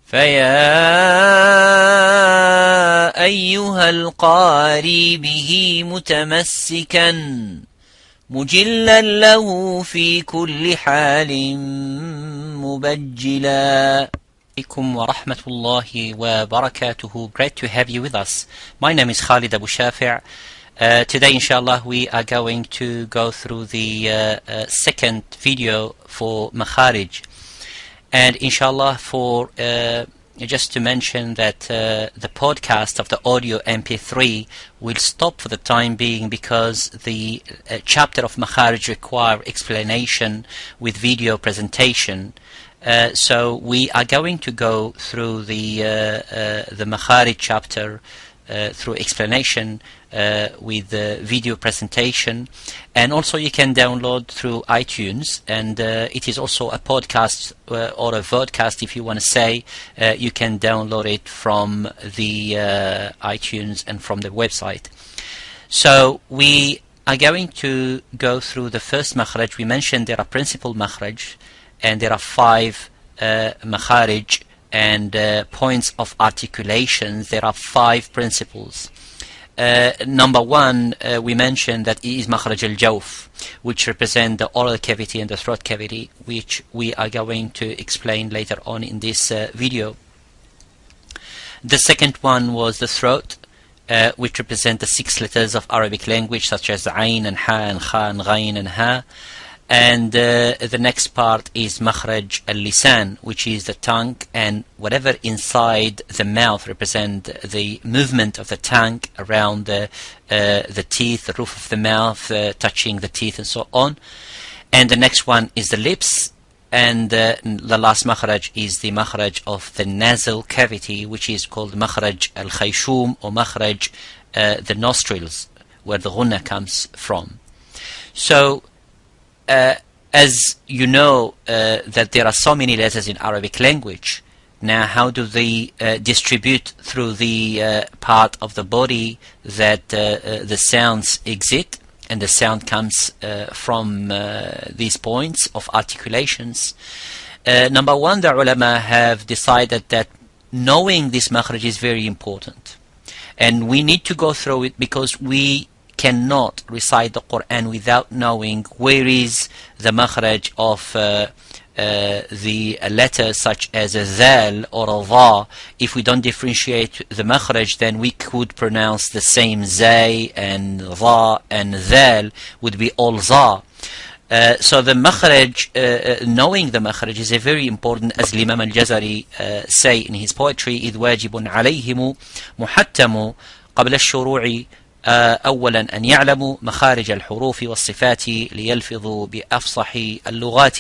فيا أيها القاري به متمسكا مجلا له في كل حال مبجلا. Alaikum wa rahmatullahi wa barakatuhu. Great to have you with us. My name is Khaled Bouchafaa. Today inshallah we are going to go through the second video for Makharij, and inshallah for just to mention that the podcast of the audio MP3 will stop for the time being because the chapter of Makharij require explanation with video presentation. So we are going to go through the Makharij chapter through explanation with the video presentation, and also you can download through iTunes, and it is also a podcast or a vodcast if you want to say. You can download it from the iTunes and from the website. So we are going to go through the first Makharij. We mentioned there are principal Makharij, and there are 5 Makharij and points of articulations. There are 5 principles. Number 1, we mentioned that it is Makharaj Al-Jawf, which represent the oral cavity and the throat cavity, which we are going to explain later on in this video. The second one was the throat, which represent the 6 letters of Arabic language, such as Ain and Ha and Kha and Ghain and Ha. And the next part is Makhraj al-Lisan, which is the tongue, and whatever inside the mouth represent the movement of the tongue around the teeth, the roof of the mouth, touching the teeth and so on. And the next one is the lips, and the last Makhraj is the Makhraj of the nasal cavity, which is called Makhraj al-Khayshum, or Makhraj the nostrils, where the ghunna comes from. So as you know that there are so many letters in Arabic language. Now how do they distribute through the part of the body that the sounds exit, and the sound comes from these points of articulations? Number 1, the ulama have decided that knowing this makhraj is very important, and we need to go through it because we cannot recite the Quran without knowing where is the makhraj of the letters such as a zal or a dha. If we don't differentiate the makhraj, then we could pronounce the same zay and dha, and zal would be all za. So the makhraj, knowing the makhraj is a very important, as Imam Al-Jazari say in his poetry, إذ واجب عليهم محتم قبل الشروع أولا أن يعلموا مخارج الحروف والصفات ليلفظوا بأفصح اللغات.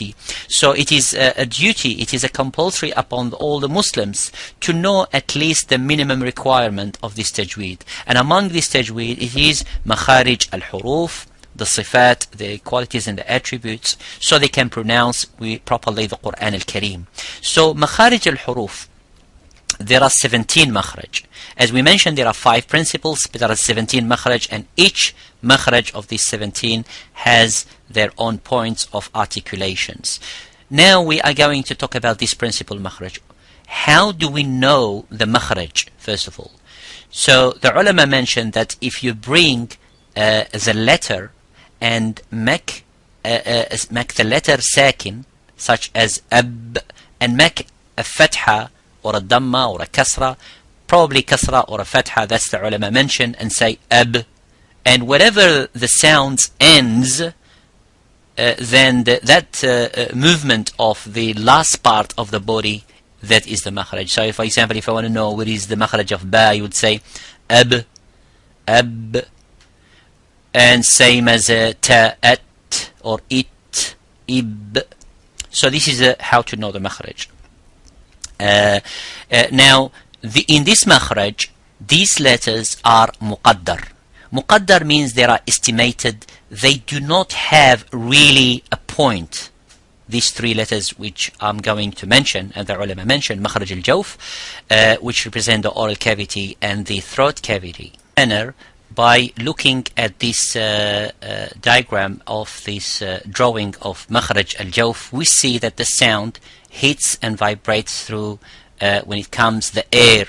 So it is a duty, it is a compulsory upon all the Muslims to know at least the minimum requirement of this tajweed. And among this tajweed it is مخارج الحروف, the sifat, the qualities and the attributes, so they can pronounce properly the Quran al-Kareem. So مخارج الحروف, there are 17 makhraj. As we mentioned, there are 5 principles, but there are 17 makhraj, and each makhraj of these 17 has their own points of articulations. Now we are going to talk about this principal makhraj. How do we know the makhraj, first of all? So the ulama mentioned that if you bring the letter and make the letter sakin, such as ab, and make a fatha or a dhamma or a kasra, probably kasra or a fatha, that's the ulama mention, and say ab, and whatever the sounds ends, then that movement of the last part of the body, that is the makhraj. So for example, if I want to know what is the makhraj of ba, you would say ab, ab, and same as ta, at, or it, ib. So this is how to know the makhraj. Now in this makhraj, these letters are muqaddar. Muqaddar means they are estimated, they do not have really a point. These 3 letters which I'm going to mention, and the ulama mentioned, Makhraj al-Jawf, which represent the oral cavity and the throat cavity. By looking at this diagram of this drawing of Makhraj al-Jawf, we see that the sound hits and vibrates through when it comes the air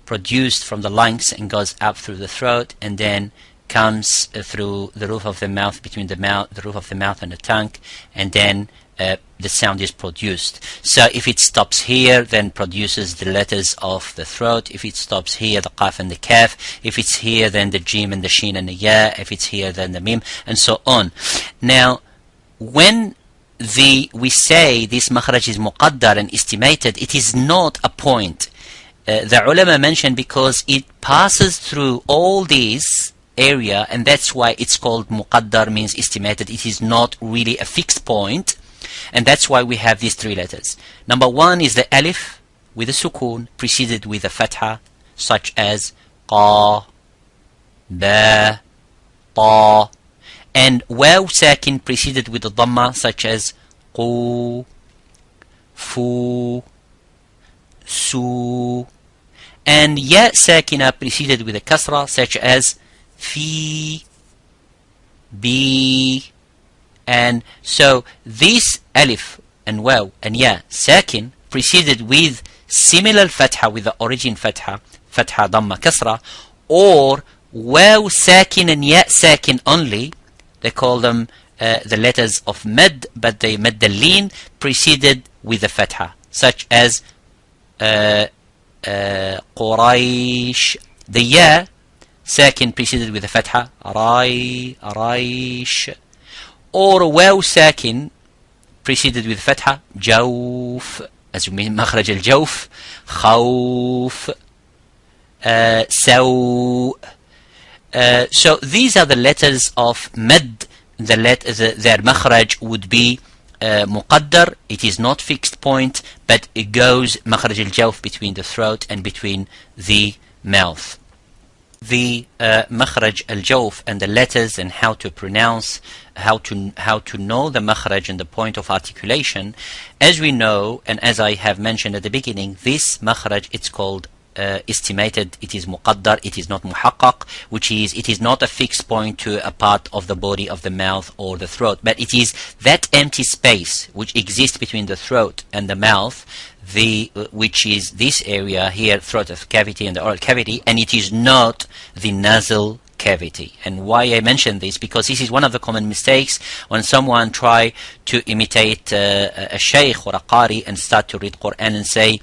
produced from the lungs and goes up through the throat and then comes through the roof of the mouth, between the roof of the mouth and the tongue, and then the sound is produced. So if it stops here, then produces the letters of the throat. If it stops here, the qaf and the kaf. If it's here, then the jim and the shin and the ya. If it's here, then the mim, and so on. Now, when we say this makhraj is muqaddar and estimated, it is not a point. The ulama mentioned because it passes through all these area, and that's why it's called muqaddar, means estimated. It is not really a fixed point, and that's why we have these three letters. Number one is the alif with a sukoon preceded with a fatha, such as qa, ba, ta, and waw sakin preceded with a dhamma, such as qu, fu, su, and ya sakina preceded with a kasra, such as fi, bi. And so this alif and waw and ya sakin preceded with similar fatha, with the origin fatha, dhamma, kasra, or waw sakin and ya sakin only. They call them the letters of mad, but they mad al-lin preceded with a fatha, such as Quraysh. The ya sakin preceded with a fatha, Raish, or waw sakin preceded with fatha, Jawf, as you mean makhraj al-Jawf, Khawf, Saw. So these are the letters of mad. Their makhraj would be muqaddar. It is not fixed point, but it goes makhraj al-Jawf between the throat and between the mouth. The makhraj al-Jawf and the letters and how to pronounce, how to know the makhraj and the point of articulation. As we know, and as I have mentioned at the beginning, this makhraj, it's called estimated. It is muqaddar. It is not muhaqqaq, which is it is not a fixed point to a part of the body of the mouth or the throat, but it is that empty space which exists between the throat and the mouth, which is this area here, throat cavity and the oral cavity, and it is not the nasal cavity. And why I mention this, because this is one of the common mistakes when someone try to imitate a shaykh or a qari and start to read Quran and say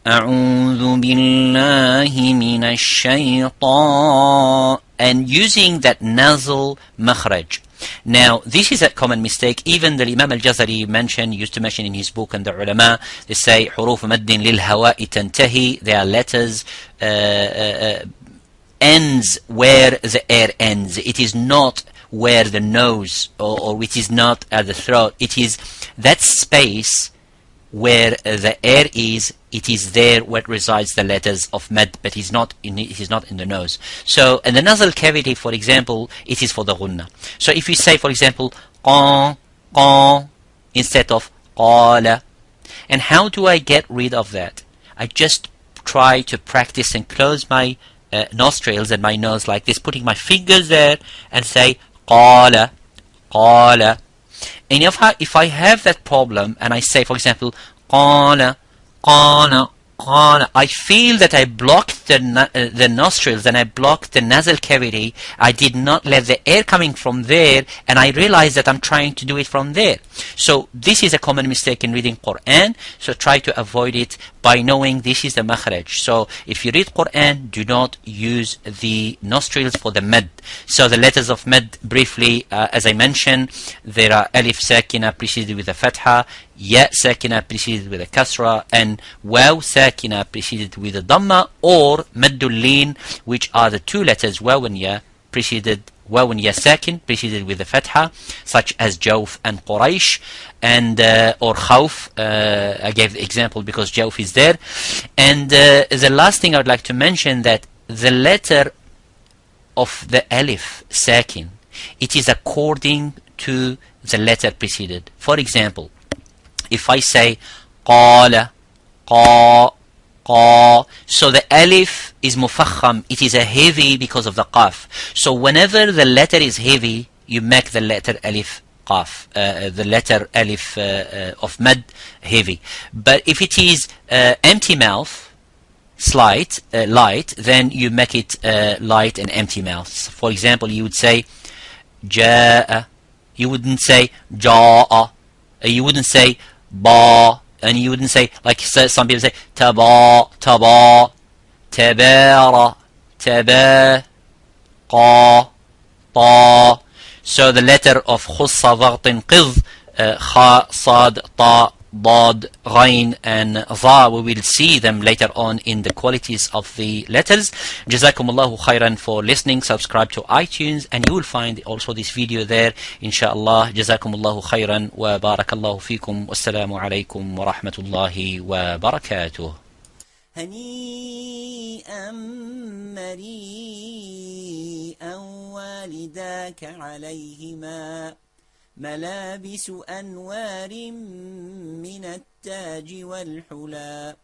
أعوذ بالله من الشيطان, and using that nasal makhraj. Now, this is a common mistake. Even the Imam Al-Jazari used to mention in his book, and the ulama, they say حروف مد للهواء تنتهي. They are letters ends where the air ends. It is not where the nose or it is not at the throat. It is that space where the air is. It is there where resides the letters of mad, but it is not in the nose. So in the nasal cavity, for example, it is for the ghunna. So if you say, for example, qa, qa, instead of qala, and how do I get rid of that? I just try to practice and close my nostrils and my nose like this, putting my fingers there and say qala, qala. And if I have that problem and I say, for example, qala, qana, qana, I feel that I blocked the nostrils and I blocked the nasal cavity. I did not let the air coming from there, and I realized that I'm trying to do it from there. So this is a common mistake in reading Quran. So try to avoid it by knowing this is the makhraj. So if you read Quran, do not use the nostrils for the mad. So the letters of mad, briefly, as I mentioned, there are alif sakina preceded with a fatha, ya sakina preceded with a kasra, and waw sakina preceded with a dhamma, or maddul lin, which are the two letters waw and ya sakin preceded with a fatha, such as Jawf and Quraysh, and or Khawf. I gave the example because Jawf is there. And the last thing I would like to mention, that the letter of the alif sakin, it is according to the letter preceded. For example, if I say qala, qa, qa, so the alif is mufakham, it is a heavy because of the qaf. So whenever the letter is heavy, you make the letter alif qaf, the letter alif of mad, heavy. But if it is empty mouth, slight, light, then you make it light and empty mouth. For example, you would say jaa, you wouldn't say jaa, you wouldn't say ba, and you wouldn't say, like some people say, taba, taba, tabara, taba, qa, ta. So the letter of khussa, dagtin, qidh, kha, sad, ta, dad, ghain, and dha, we will see them later on in the qualities of the letters. Jazakumullahu khairan for listening. Subscribe to iTunes and you will find also this video there, inshallah. Jazakumullahu khairan wa barakallahu fikum. Wassalamu alaikum wa rahmatullahi wa barakatuh. هنيئا مريئا والداك عليهما ملابس أنوار من التاج والحلى